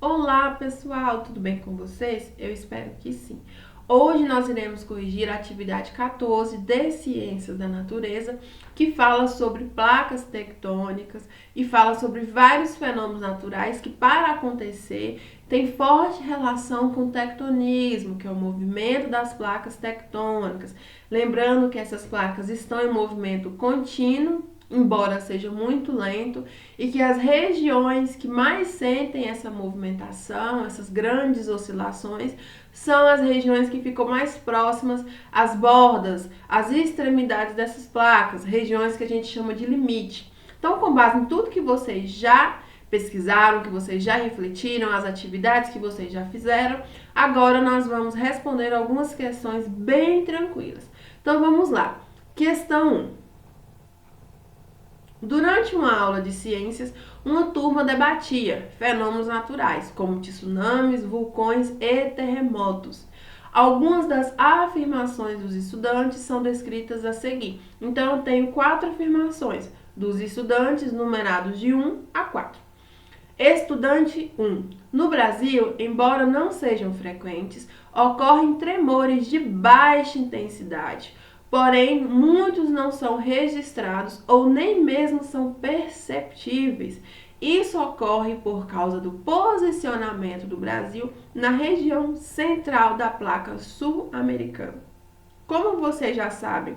Olá pessoal, tudo bem com vocês? Eu espero que sim. Hoje nós iremos corrigir a atividade 14 de Ciências da Natureza, que fala sobre placas tectônicas e fala sobre vários fenômenos naturais que, para acontecer, tem forte relação com o tectonismo, que é o movimento das placas tectônicas. Lembrando que essas placas estão em movimento contínuo, embora seja muito lento, e que as regiões que mais sentem essa movimentação, essas grandes oscilações, são as regiões que ficam mais próximas às bordas, às extremidades dessas placas, regiões que a gente chama de limite. Então, com base em tudo que vocês já pesquisaram, que vocês já refletiram, as atividades que vocês já fizeram, agora nós vamos responder algumas questões bem tranquilas. Então, vamos lá. Questão 1. Durante uma aula de ciências, uma turma debatia fenômenos naturais, como tsunamis, vulcões e terremotos. Algumas das afirmações dos estudantes são descritas a seguir. Então, eu tenho 4 afirmações dos estudantes, numerados de 1 a 4. Estudante 1. No Brasil, embora não sejam frequentes, ocorrem tremores de baixa intensidade. Porém, muitos não são registrados ou nem mesmo são perceptíveis. Isso ocorre por causa do posicionamento do Brasil na região central da placa sul-americana. Como vocês já sabem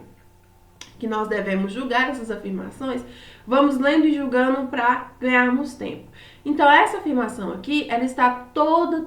que nós devemos julgar essas afirmações, vamos lendo e julgando para ganharmos tempo. Então, essa afirmação aqui, ela está toda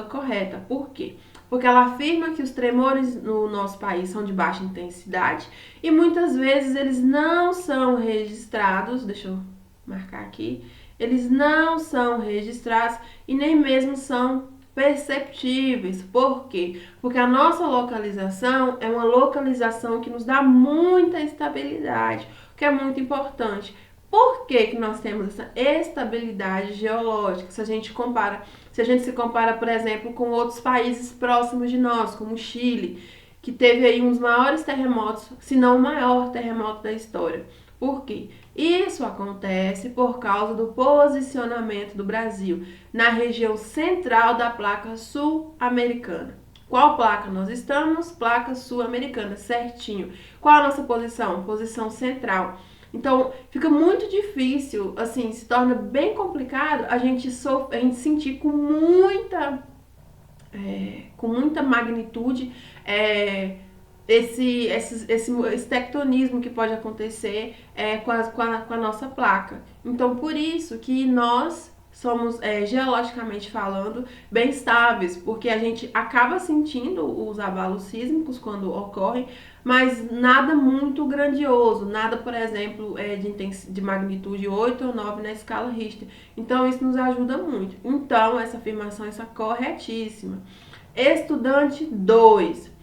correta. Por quê? Porque ela afirma que os tremores no nosso país são de baixa intensidade e muitas vezes eles não são registrados, deixa eu marcar aqui, eles não são registrados e nem mesmo são perceptíveis. Por quê? Porque a nossa localização é uma localização que nos dá muita estabilidade, o que é muito importante. Por que que nós temos essa estabilidade geológica? Se a gente se compara, por exemplo, com outros países próximos de nós, como o Chile, que teve aí um dos maiores terremotos, se não o maior terremoto da história. Por quê? Isso acontece por causa do posicionamento do Brasil na região central da placa sul-americana. Qual placa nós estamos? Placa sul-americana, certinho. Qual a nossa posição? Posição central. Então, fica muito difícil, assim, se torna bem complicado a gente sentir com muita magnitude esse tectonismo que pode acontecer com a nossa placa. Então, por isso que nós somos, geologicamente falando, bem estáveis, porque a gente acaba sentindo os abalos sísmicos quando ocorrem, mas nada muito grandioso, nada, por exemplo, de magnitude 8 ou 9 na escala Richter. Então, isso nos ajuda muito. Então, essa afirmação está corretíssima. Estudante 2.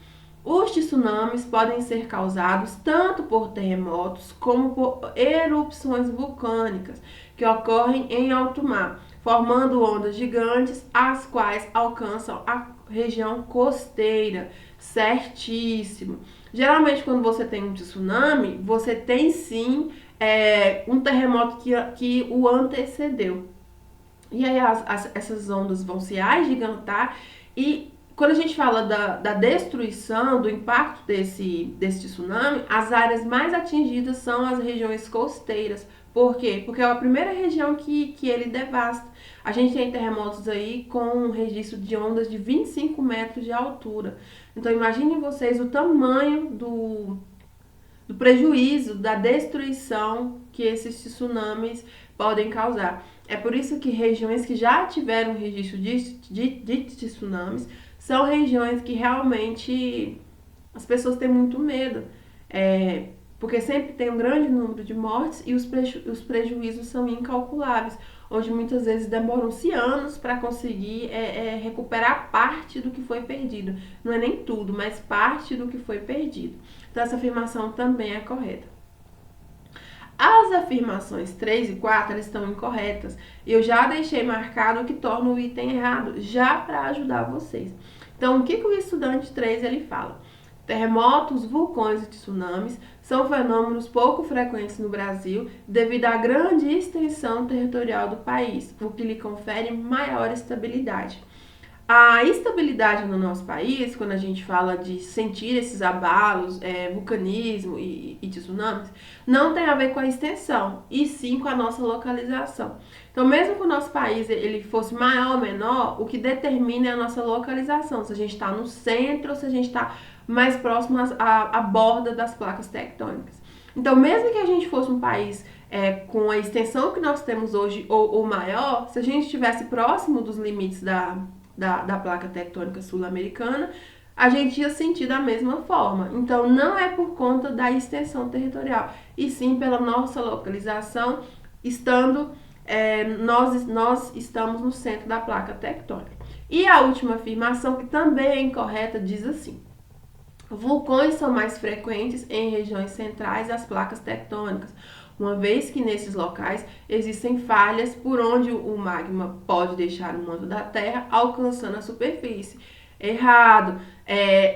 Os tsunamis podem ser causados tanto por terremotos como por erupções vulcânicas que ocorrem em alto mar, formando ondas gigantes, as quais alcançam a região costeira. Certíssimo. Geralmente, quando você tem um tsunami, você tem sim um terremoto que o antecedeu. E aí essas ondas vão se agigantar e quando a gente fala da destruição, do impacto desse tsunami, as áreas mais atingidas são as regiões costeiras. Por quê? Porque é a primeira região que ele devasta. A gente tem terremotos aí com um registro de ondas de 25 metros de altura. Então imaginem vocês o tamanho do prejuízo, da destruição que esses tsunamis podem causar. É por isso que regiões que já tiveram registro de tsunamis são regiões que realmente as pessoas têm muito medo, porque sempre tem um grande número de mortes e os prejuízos são incalculáveis, onde muitas vezes demoram-se anos para conseguir recuperar parte do que foi perdido. Não é nem tudo, mas parte do que foi perdido. Então essa afirmação também é correta. As afirmações 3 e 4 elas estão incorretas. Eu já deixei marcado o que torna o item errado, já para ajudar vocês. Então, o que o estudante 3 ele fala? Terremotos, vulcões e tsunamis são fenômenos pouco frequentes no Brasil devido à grande extensão territorial do país, o que lhe confere maior estabilidade. A estabilidade no nosso país, quando a gente fala de sentir esses abalos, vulcanismo e tsunamis, não tem a ver com a extensão, e sim com a nossa localização. Então, mesmo que o nosso país ele fosse maior ou menor, o que determina é a nossa localização, se a gente está no centro ou se a gente está mais próximo à borda das placas tectônicas. Então, mesmo que a gente fosse um país com a extensão que nós temos hoje ou maior, se a gente estivesse próximo dos limites da placa tectônica sul-americana, a gente ia sentir da mesma forma. Então, não é por conta da extensão territorial, e sim pela nossa localização, nós estamos no centro da placa tectônica. E a última afirmação, que também é incorreta, diz assim: vulcões são mais frequentes em regiões centrais das placas tectônicas, uma vez que nesses locais existem falhas por onde o magma pode deixar o manto da Terra alcançando a superfície. Errado.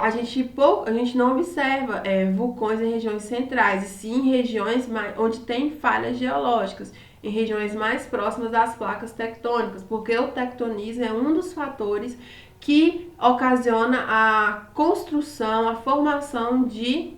A gente não observa vulcões em regiões centrais, e sim em regiões onde tem falhas geológicas, em regiões mais próximas das placas tectônicas, porque o tectonismo é um dos fatores que ocasiona a construção, a formação de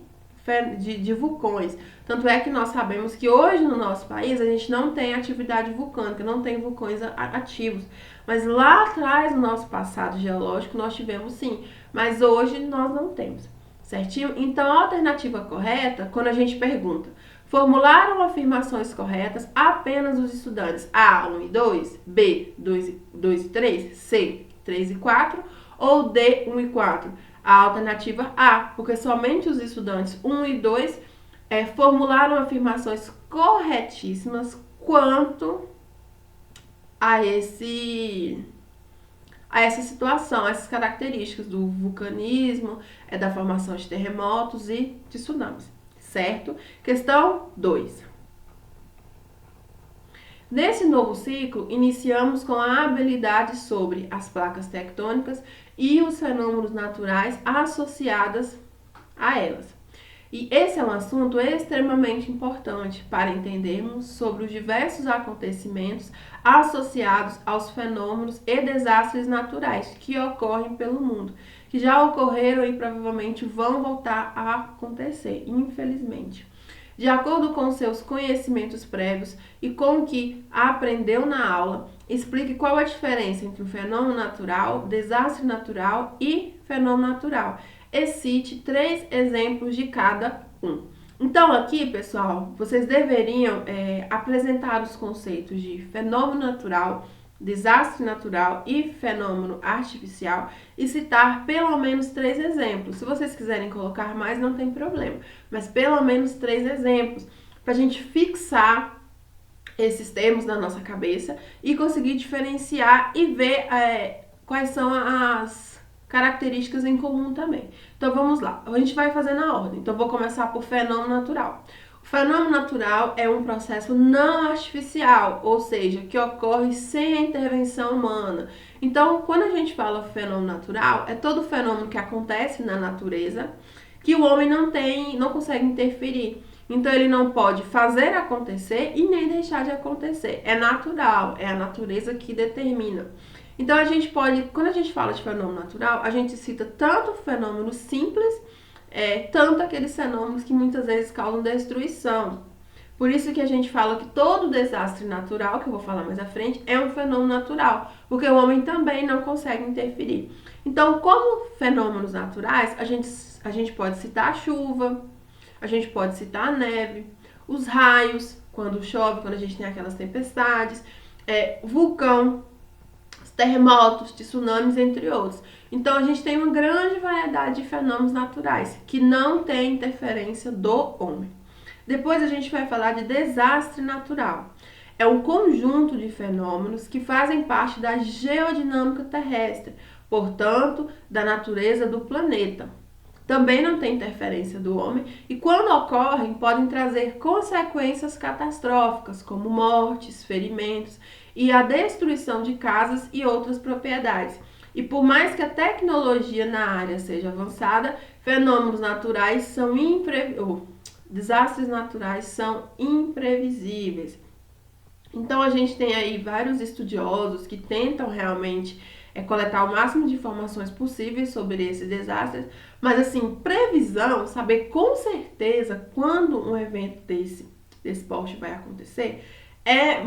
vulcões. Tanto é que nós sabemos que hoje no nosso país a gente não tem atividade vulcânica, não tem vulcões ativos. Mas lá atrás, no nosso passado geológico, nós tivemos sim. Mas hoje nós não temos. Certinho? Então a alternativa correta, quando a gente pergunta, formularam afirmações corretas apenas os estudantes A, 1 e 2, B, 2 e 3, C, 3 e 4 ou D, 1 e 4? A alternativa A, porque somente os estudantes 1 e 2 formularam afirmações corretíssimas quanto a essa situação, essas características do vulcanismo, da formação de terremotos e de tsunamis, certo? Questão 2. Nesse novo ciclo, iniciamos com a habilidade sobre as placas tectônicas e os fenômenos naturais associados a elas. E esse é um assunto extremamente importante para entendermos sobre os diversos acontecimentos associados aos fenômenos e desastres naturais que ocorrem pelo mundo, que já ocorreram e provavelmente vão voltar a acontecer, infelizmente. De acordo com seus conhecimentos prévios e com o que aprendeu na aula, explique qual a diferença entre um fenômeno natural, desastre natural e fenômeno natural. E cite 3 exemplos de cada um. Então aqui, pessoal, vocês deveriam apresentar os conceitos de fenômeno natural, desastre natural e fenômeno artificial e citar pelo menos 3 exemplos. Se vocês quiserem colocar mais, não tem problema, mas pelo menos 3 exemplos para a gente fixar esses termos na nossa cabeça e conseguir diferenciar e ver quais são as características em comum também. Então vamos lá, a gente vai fazer na ordem. Então vou começar por fenômeno natural. O fenômeno natural é um processo não artificial, ou seja, que ocorre sem a intervenção humana. Então, quando a gente fala fenômeno natural, é todo fenômeno que acontece na natureza que o homem não consegue interferir. Então ele não pode fazer acontecer e nem deixar de acontecer. É natural, é a natureza que determina. Então a gente pode, quando a gente fala de fenômeno natural, a gente cita tanto fenômenos simples, tanto aqueles fenômenos que muitas vezes causam destruição. Por isso que a gente fala que todo desastre natural, que eu vou falar mais à frente, é um fenômeno natural, porque o homem também não consegue interferir. Então, como fenômenos naturais, a gente pode citar a chuva, a gente pode citar a neve, os raios, quando chove, quando a gente tem aquelas tempestades, vulcão, terremotos, tsunamis, entre outros. Então, a gente tem uma grande variedade de fenômenos naturais que não tem interferência do homem. Depois a gente vai falar de desastre natural. É um conjunto de fenômenos que fazem parte da geodinâmica terrestre, portanto, da natureza do planeta. Também não tem interferência do homem e, quando ocorrem, podem trazer consequências catastróficas, como mortes, ferimentos e a destruição de casas e outras propriedades. E por mais que a tecnologia na área seja avançada, fenômenos naturais são desastres naturais são imprevisíveis. Então a gente tem aí vários estudiosos que tentam realmente coletar o máximo de informações possíveis sobre esses desastres, mas assim, previsão, saber com certeza quando um evento desse porte vai acontecer, é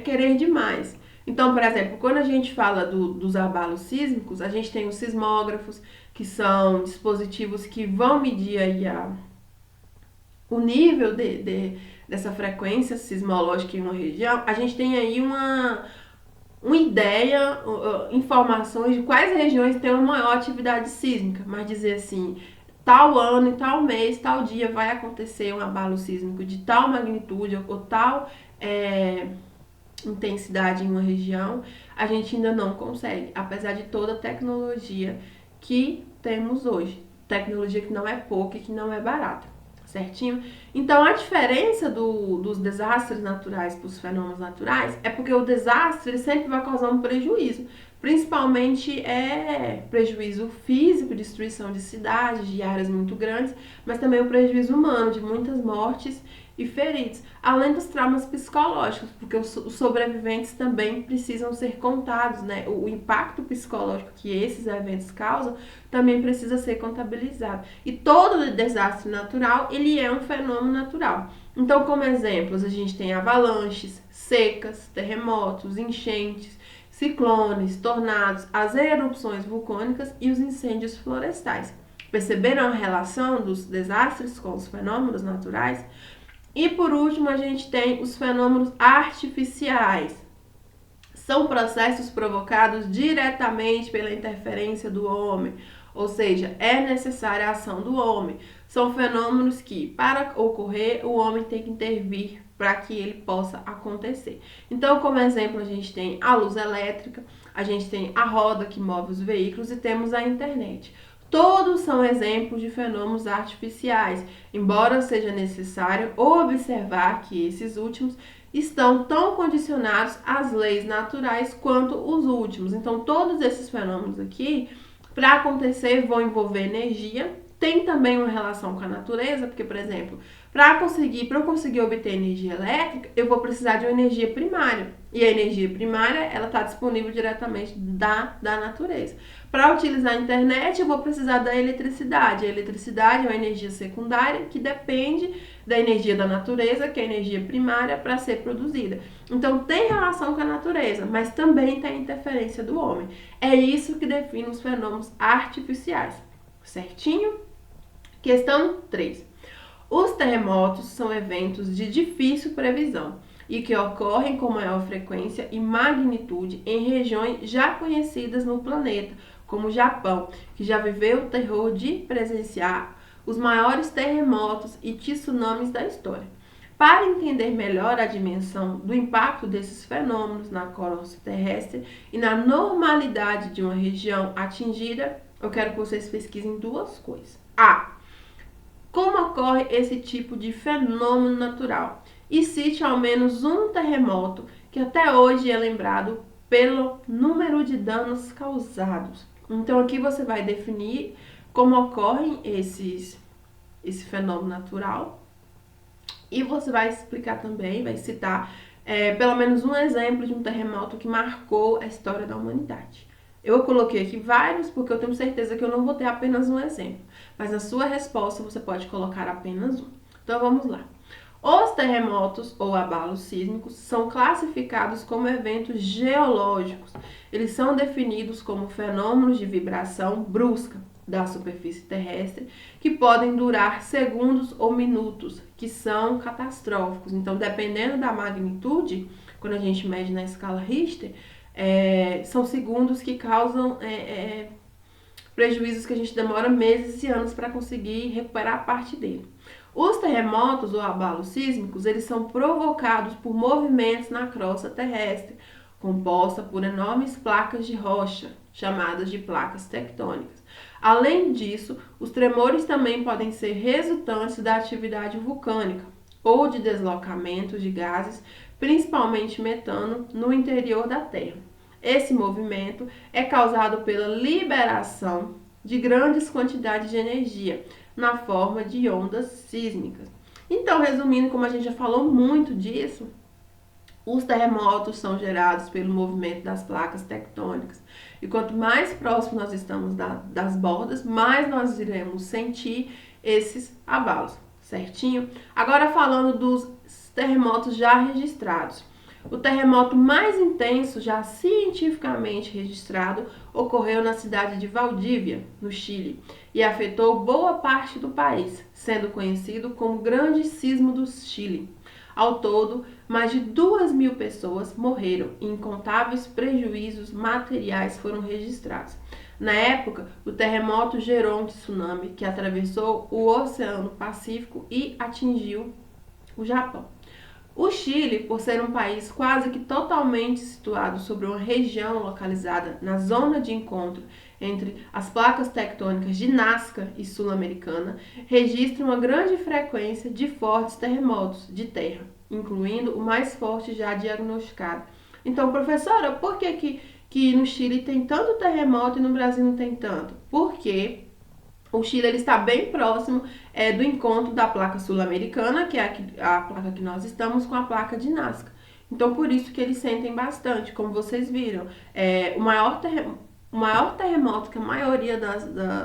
querer demais. Então, por exemplo, quando a gente fala dos abalos sísmicos, a gente tem os sismógrafos, que são dispositivos que vão medir aí o nível dessa frequência sismológica em uma região. A gente tem aí uma ideia, informações de quais regiões têm uma maior atividade sísmica, mas dizer assim, tal ano, em tal mês, tal dia vai acontecer um abalo sísmico de tal magnitude ou tal intensidade em uma região, a gente ainda não consegue, apesar de toda a tecnologia que temos hoje. Tecnologia que não é pouca e que não é barata, certinho? Então a diferença dos desastres naturais para os fenômenos naturais é porque o desastre ele sempre vai causar um prejuízo, principalmente prejuízo físico, destruição de cidades, de áreas muito grandes, mas também o prejuízo humano, de muitas mortes e feridos, além dos traumas psicológicos, porque os sobreviventes também precisam ser contados, né? O impacto psicológico que esses eventos causam também precisa ser contabilizado. E todo desastre natural, ele é um fenômeno natural. Então, como exemplos, a gente tem avalanches, secas, terremotos, enchentes, ciclones, tornados, as erupções vulcânicas e os incêndios florestais. Perceberam a relação dos desastres com os fenômenos naturais? E por último, a gente tem os fenômenos artificiais. São processos provocados diretamente pela interferência do homem, ou seja, é necessária a ação do homem. São fenômenos que, para ocorrer, o homem tem que intervir para que ele possa acontecer. Então, como exemplo, a gente tem a luz elétrica, a gente tem a roda que move os veículos e temos a internet. Todos são exemplos de fenômenos artificiais, embora seja necessário observar que esses últimos estão tão condicionados às leis naturais quanto os últimos. Então, todos esses fenômenos aqui, para acontecer, vão envolver energia. Tem também uma relação com a natureza, porque, por exemplo, para eu conseguir obter energia elétrica, eu vou precisar de uma energia primária. E a energia primária, ela está disponível diretamente da natureza. Para utilizar a internet, eu vou precisar da eletricidade. A eletricidade é uma energia secundária que depende da energia da natureza, que é a energia primária, para ser produzida. Então, tem relação com a natureza, mas também tem a interferência do homem. É isso que define os fenômenos artificiais. Certinho? Questão 3. Os terremotos são eventos de difícil previsão e que ocorrem com maior frequência e magnitude em regiões já conhecidas no planeta, como o Japão, que já viveu o terror de presenciar os maiores terremotos e tsunamis da história. Para entender melhor a dimensão do impacto desses fenômenos na crosta terrestre e na normalidade de uma região atingida, eu quero que vocês pesquisem duas coisas. Como ocorre esse tipo de fenômeno natural? E cite ao menos um terremoto que até hoje é lembrado pelo número de danos causados. Então aqui você vai definir como ocorrem esse fenômeno natural e você vai explicar também, vai citar pelo menos um exemplo de um terremoto que marcou a história da humanidade. Eu coloquei aqui vários porque eu tenho certeza que eu não vou ter apenas um exemplo, mas na sua resposta você pode colocar apenas um. Então vamos lá. Os terremotos ou abalos sísmicos são classificados como eventos geológicos. Eles são definidos como fenômenos de vibração brusca da superfície terrestre que podem durar segundos ou minutos, que são catastróficos. Então, dependendo da magnitude, quando a gente mede na escala Richter, são segundos que causam prejuízos que a gente demora meses e anos para conseguir recuperar parte dele. Os terremotos ou abalos sísmicos, eles são provocados por movimentos na crosta terrestre, composta por enormes placas de rocha, chamadas de placas tectônicas. Além disso, os tremores também podem ser resultantes da atividade vulcânica ou de deslocamentos de gases, principalmente metano, no interior da Terra. Esse movimento é causado pela liberação de grandes quantidades de energia, na forma de ondas sísmicas. Então, resumindo, como a gente já falou muito disso, os terremotos são gerados pelo movimento das placas tectônicas. E quanto mais próximo nós estamos das bordas, mais nós iremos sentir esses abalos, certinho? Agora falando dos terremotos já registrados. O terremoto mais intenso já cientificamente registrado ocorreu na cidade de Valdívia, no Chile, e afetou boa parte do país, sendo conhecido como Grande Sismo do Chile. Ao todo, mais de 2.000 pessoas morreram e incontáveis prejuízos materiais foram registrados. Na época, o terremoto gerou um tsunami que atravessou o Oceano Pacífico e atingiu o Japão. O Chile, por ser um país quase que totalmente situado sobre uma região localizada na zona de encontro entre as placas tectônicas de Nazca e Sul-Americana, registra uma grande frequência de fortes terremotos de terra, incluindo o mais forte já diagnosticado. Então, professora, por que no Chile tem tanto terremoto e no Brasil não tem tanto? Porque o Chile ele está bem próximo do encontro da placa sul-americana, que é a placa que nós estamos, com a placa de Nazca. Então, por isso que eles sentem bastante, como vocês viram. O maior terremoto que a maioria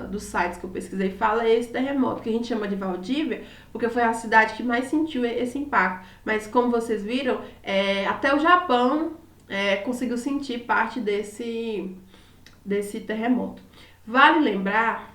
dos sites que eu pesquisei fala é esse terremoto, que a gente chama de Valdívia, porque foi a cidade que mais sentiu esse impacto. Mas, como vocês viram, até o Japão conseguiu sentir parte desse terremoto. Vale lembrar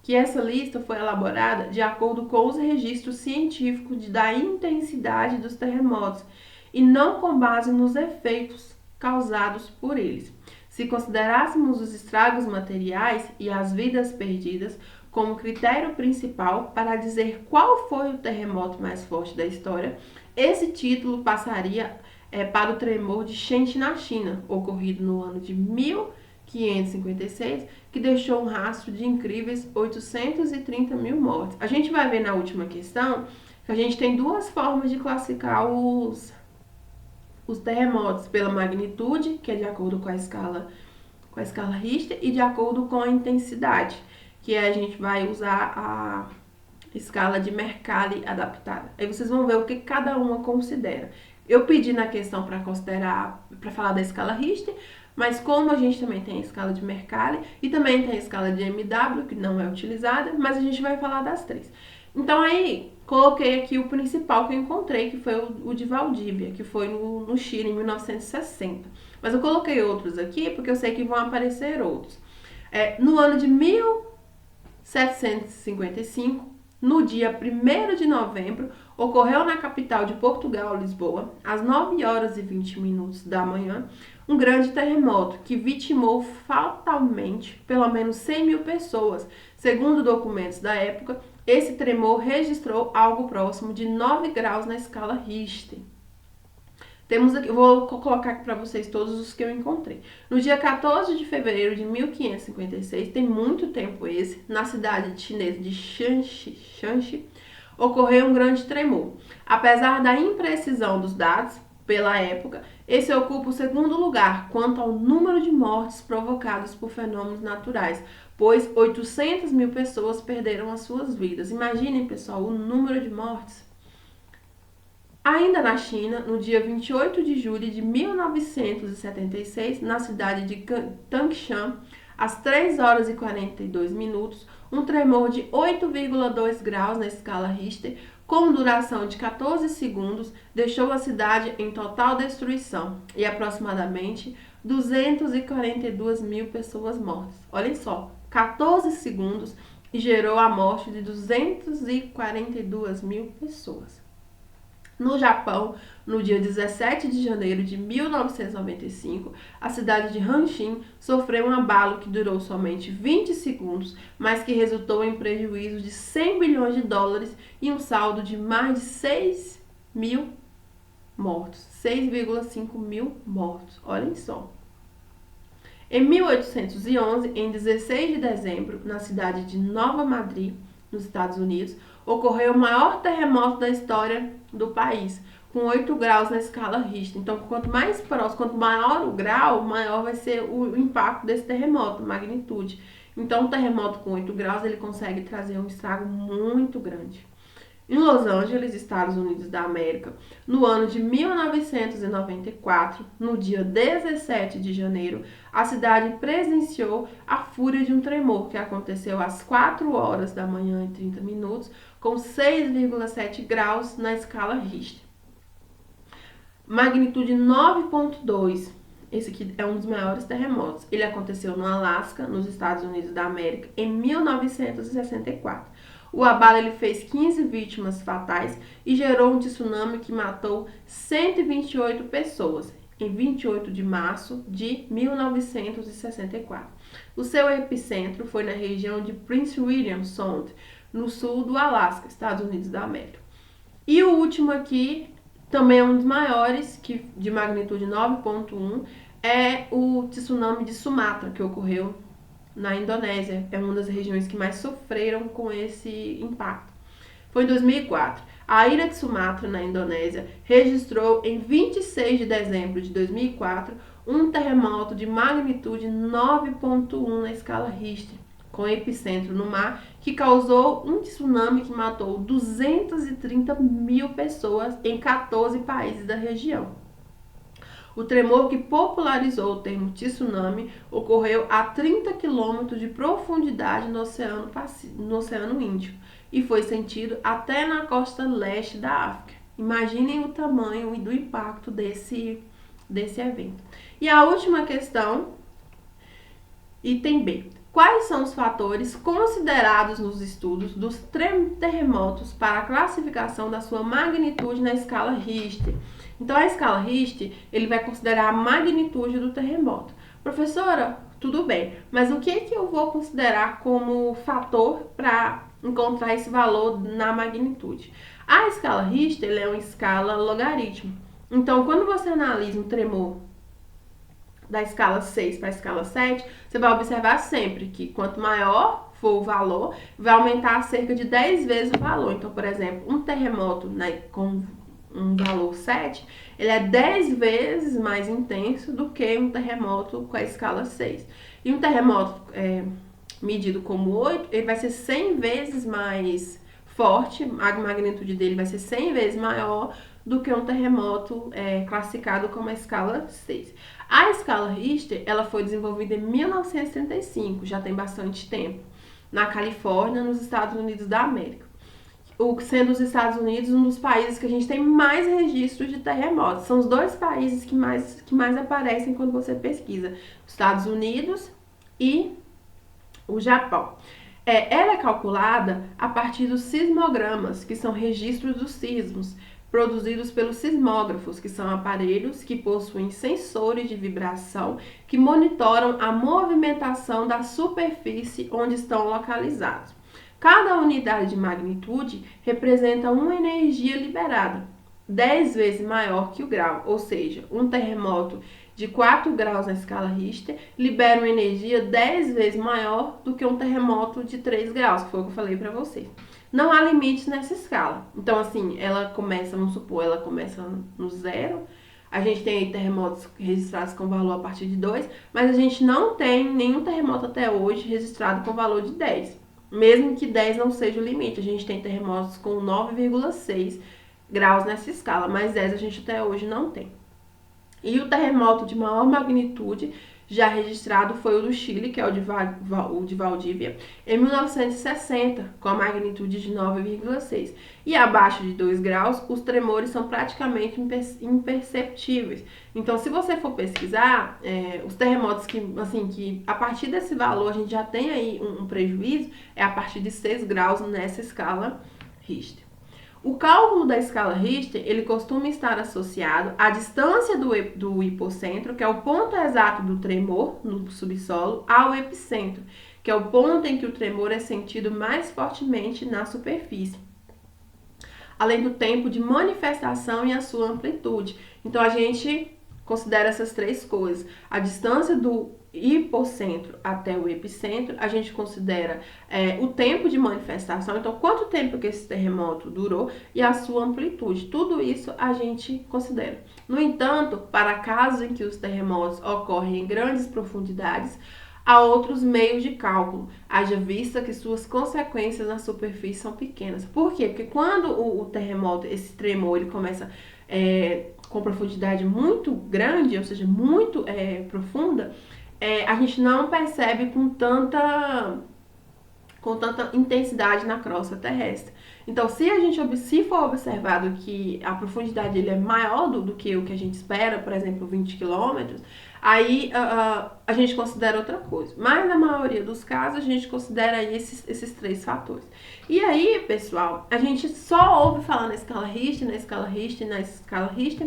que essa lista foi elaborada de acordo com os registros científicos da intensidade dos terremotos e não com base nos efeitos causados por eles. Se considerássemos os estragos materiais e as vidas perdidas como critério principal para dizer qual foi o terremoto mais forte da história, esse título passaria para o tremor de Shenzhen, na China, ocorrido no ano de 1556, que deixou um rastro de incríveis 830.000 mortes. A gente vai ver na última questão que a gente tem duas formas de classificar os terremotos: pela magnitude, que é de acordo com a escala Richter, e de acordo com a intensidade, que a gente vai usar a escala de Mercalli adaptada. Aí vocês vão ver o que cada uma considera. Eu pedi na questão para falar da escala Richter, mas como a gente também tem a escala de Mercalli e também tem a escala de MW, que não é utilizada, mas a gente vai falar das três. Então aí, coloquei aqui o principal que eu encontrei, que foi o de Valdívia, que foi no Chile, em 1960. Mas eu coloquei outros aqui, porque eu sei que vão aparecer outros. No ano de 1755, no dia 1º de novembro, ocorreu na capital de Portugal, Lisboa, às 9h20 da manhã, um grande terremoto que vitimou fatalmente pelo menos 100.000 pessoas. Segundo documentos da época, esse tremor registrou algo próximo de 9 graus na escala Richter. Temos aqui, vou colocar aqui para vocês todos os que eu encontrei. No dia 14 de fevereiro de 1556, tem muito tempo esse, na cidade chinesa de Shanxi, ocorreu um grande tremor. Apesar da imprecisão dos dados pela época, esse ocupa o segundo lugar quanto ao número de mortes provocadas por fenômenos naturais, pois 800.000 pessoas perderam as suas vidas. Imaginem, pessoal, o número de mortes. Ainda na China, no dia 28 de julho de 1976, na cidade de Tangshan, às 3h42, um tremor de 8,2 graus na escala Richter, com duração de 14 segundos, deixou a cidade em total destruição e aproximadamente 242.000 pessoas mortas. Olhem só, 14 segundos e gerou a morte de 242.000 pessoas. No Japão, no dia 17 de janeiro de 1995, a cidade de Hanshin sofreu um abalo que durou somente 20 segundos, mas que resultou em prejuízo de 100 bilhões de dólares e um saldo de mais de 6.000 mortos. 6,5 mil mortos. Olhem só. Em 1811, em 16 de dezembro, na cidade de Nova Madrid, nos Estados Unidos, ocorreu o maior terremoto da história do país, com 8 graus na escala Richter. Então, quanto maior o grau, maior vai ser o impacto desse terremoto, magnitude. Então, um terremoto com 8 graus, ele consegue trazer um estrago muito grande. Em Los Angeles, Estados Unidos da América, no ano de 1994, no dia 17 de janeiro, a cidade presenciou a fúria de um tremor que aconteceu às 4 horas da manhã e 30 minutos, com 6,7 graus na escala Richter. Magnitude 9,2. Esse aqui é um dos maiores terremotos. Ele aconteceu no Alasca, nos Estados Unidos da América, em 1964. O abalo ele fez 15 vítimas fatais e gerou um tsunami que matou 128 pessoas em 28 de março de 1964. O seu epicentro foi na região de Prince William Sound, no sul do Alasca, Estados Unidos da América. E o último aqui, também é um dos maiores, que de magnitude 9,1, é o tsunami de Sumatra, que ocorreu na Indonésia. É uma das regiões que mais sofreram com esse impacto. Foi em 2004. A ilha de Sumatra, na Indonésia, registrou em 26 de dezembro de 2004 um terremoto de magnitude 9,1 na escala Richter, com epicentro no mar, que causou um tsunami que matou 230 mil pessoas em 14 países da região. O tremor que popularizou o termo tsunami ocorreu a 30 quilômetros de profundidade no Oceano Índico e foi sentido até na costa leste da África. Imaginem o tamanho e do impacto desse evento. E a última questão, item B. Quais são os fatores considerados nos estudos dos terremotos para a classificação da sua magnitude na escala Richter? Então, a escala Richter, ele vai considerar a magnitude do terremoto. Professora, tudo bem, mas o que é que eu vou considerar como fator para encontrar esse valor na magnitude? A escala Richter é uma escala logaritmo. Então, quando você analisa um tremor da escala 6 para a escala 7, você vai observar sempre que quanto maior for o valor, vai aumentar cerca de 10 vezes o valor. Então, por exemplo, um terremoto, né, com um valor 7, ele é 10 vezes mais intenso do que um terremoto com a escala 6. E um terremoto medido como 8, ele vai ser 100 vezes mais forte, a magnitude dele vai ser 100 vezes maior do que um terremoto classificado como a escala 6. A escala Richter, ela foi desenvolvida em 1935, já tem bastante tempo, na Califórnia, nos Estados Unidos da América. Sendo os Estados Unidos um dos países que a gente tem mais registros de terremotos. São os dois países que mais aparecem quando você pesquisa. Os Estados Unidos e o Japão. Ela é calculada a partir dos sismogramas, que são registros dos sismos, produzidos pelos sismógrafos, que são aparelhos que possuem sensores de vibração que monitoram a movimentação da superfície onde estão localizados. Cada unidade de magnitude representa uma energia liberada, 10 vezes maior que o grau, ou seja, um terremoto de 4 graus na escala Richter libera uma energia 10 vezes maior do que um terremoto de 3 graus, que foi o que eu falei para vocês. Não há limites nessa escala. Então, assim, ela começa, vamos supor, ela começa no 0. A gente tem aí terremotos registrados com valor a partir de 2, mas a gente não tem nenhum terremoto até hoje registrado com valor de 10. Mesmo que 10 não seja o limite, a gente tem terremotos com 9,6 graus nessa escala, mas 10 a gente até hoje não tem. E o terremoto de maior magnitude já registrado foi o do Chile, que é o de Valdívia, em 1960, com a magnitude de 9,6. E abaixo de 2 graus, os tremores são praticamente imperceptíveis. Então, se você for pesquisar, os terremotos que a partir desse valor a gente já tem aí um prejuízo, é a partir de 6 graus nessa escala Richter. O cálculo da escala Richter, ele costuma estar associado à distância do hipocentro, que é o ponto exato do tremor no subsolo, ao epicentro, que é o ponto em que o tremor é sentido mais fortemente na superfície, além do tempo de manifestação e a sua amplitude. Então, a gente considera essas três coisas. A distância do hipocentro até o epicentro, a gente considera o tempo de manifestação, então quanto tempo que esse terremoto durou e a sua amplitude, tudo isso a gente considera. No entanto, para casos em que os terremotos ocorrem em grandes profundidades, há outros meios de cálculo, haja vista que suas consequências na superfície são pequenas. Por quê? Porque quando o terremoto, esse tremor, ele começa com profundidade muito grande, ou seja, muito profunda, a gente não percebe com tanta intensidade na crosta terrestre. Então, se for observado que a profundidade dele é maior do que o que a gente espera, por exemplo, 20 quilômetros, aí a gente considera outra coisa. Mas na maioria dos casos, a gente considera esses três fatores. E aí, pessoal, a gente só ouve falar na escala Richter,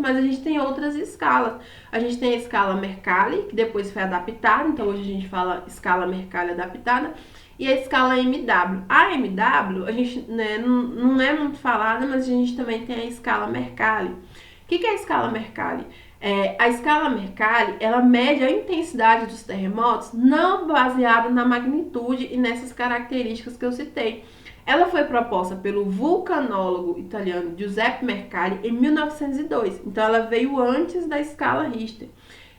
mas a gente tem outras escalas. A gente tem a escala Mercalli, que depois foi adaptada, então hoje a gente fala escala Mercalli adaptada, e a escala MW. A MW, a gente não é muito falada, mas a gente também tem a escala Mercalli. O que é a escala Mercalli? A escala Mercalli, ela mede a intensidade dos terremotos não baseada na magnitude e nessas características que eu citei. Ela foi proposta pelo vulcanólogo italiano Giuseppe Mercalli em 1902, então ela veio antes da escala Richter.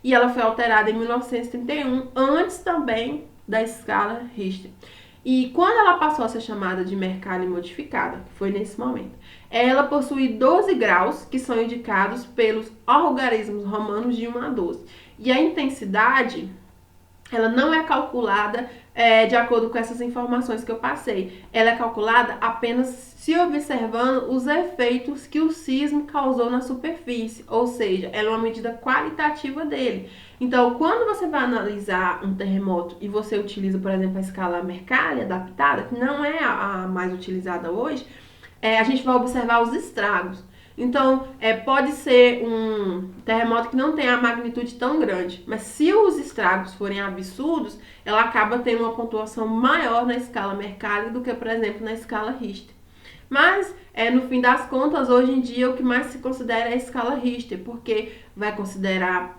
E ela foi alterada em 1931, antes também da escala Richter. E quando ela passou a ser chamada de Mercalli modificada, que foi nesse momento, ela possui 12 graus, que são indicados pelos algarismos romanos de 1 a 12. E a intensidade, ela não é calculada de acordo com essas informações que eu passei. Ela é calculada apenas se observando os efeitos que o sismo causou na superfície, ou seja, ela é uma medida qualitativa dele. Então, quando você vai analisar um terremoto e você utiliza, por exemplo, a escala Mercalli adaptada, que não é a mais utilizada hoje, a gente vai observar os estragos. Então, pode ser um terremoto que não tenha a magnitude tão grande, mas se os estragos forem absurdos, ela acaba tendo uma pontuação maior na escala Mercalli do que, por exemplo, na escala Richter. Mas, no fim das contas, hoje em dia, o que mais se considera é a escala Richter, porque vai considerar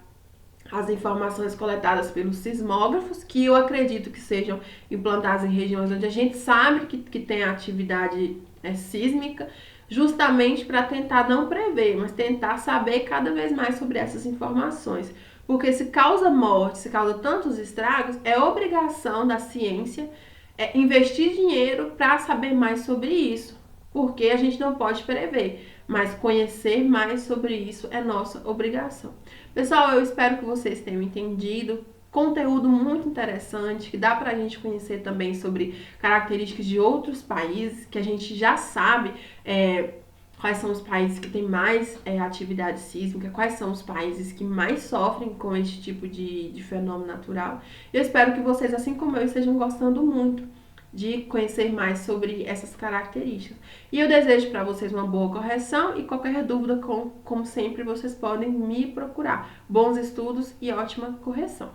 as informações coletadas pelos sismógrafos, que eu acredito que sejam implantados em regiões onde a gente sabe que tem atividade sísmica, justamente para tentar não prever, mas tentar saber cada vez mais sobre essas informações. Porque se causa morte, se causa tantos estragos, é obrigação da ciência investir dinheiro para saber mais sobre isso. Porque a gente não pode prever, mas conhecer mais sobre isso é nossa obrigação. Pessoal, eu espero que vocês tenham entendido. Conteúdo muito interessante, que dá pra gente conhecer também sobre características de outros países, que a gente já sabe quais são os países que têm mais atividade sísmica, quais são os países que mais sofrem com esse tipo de fenômeno natural. Eu espero que vocês, assim como eu, estejam gostando muito de conhecer mais sobre essas características. E eu desejo para vocês uma boa correção e qualquer dúvida, como sempre, vocês podem me procurar. Bons estudos e ótima correção!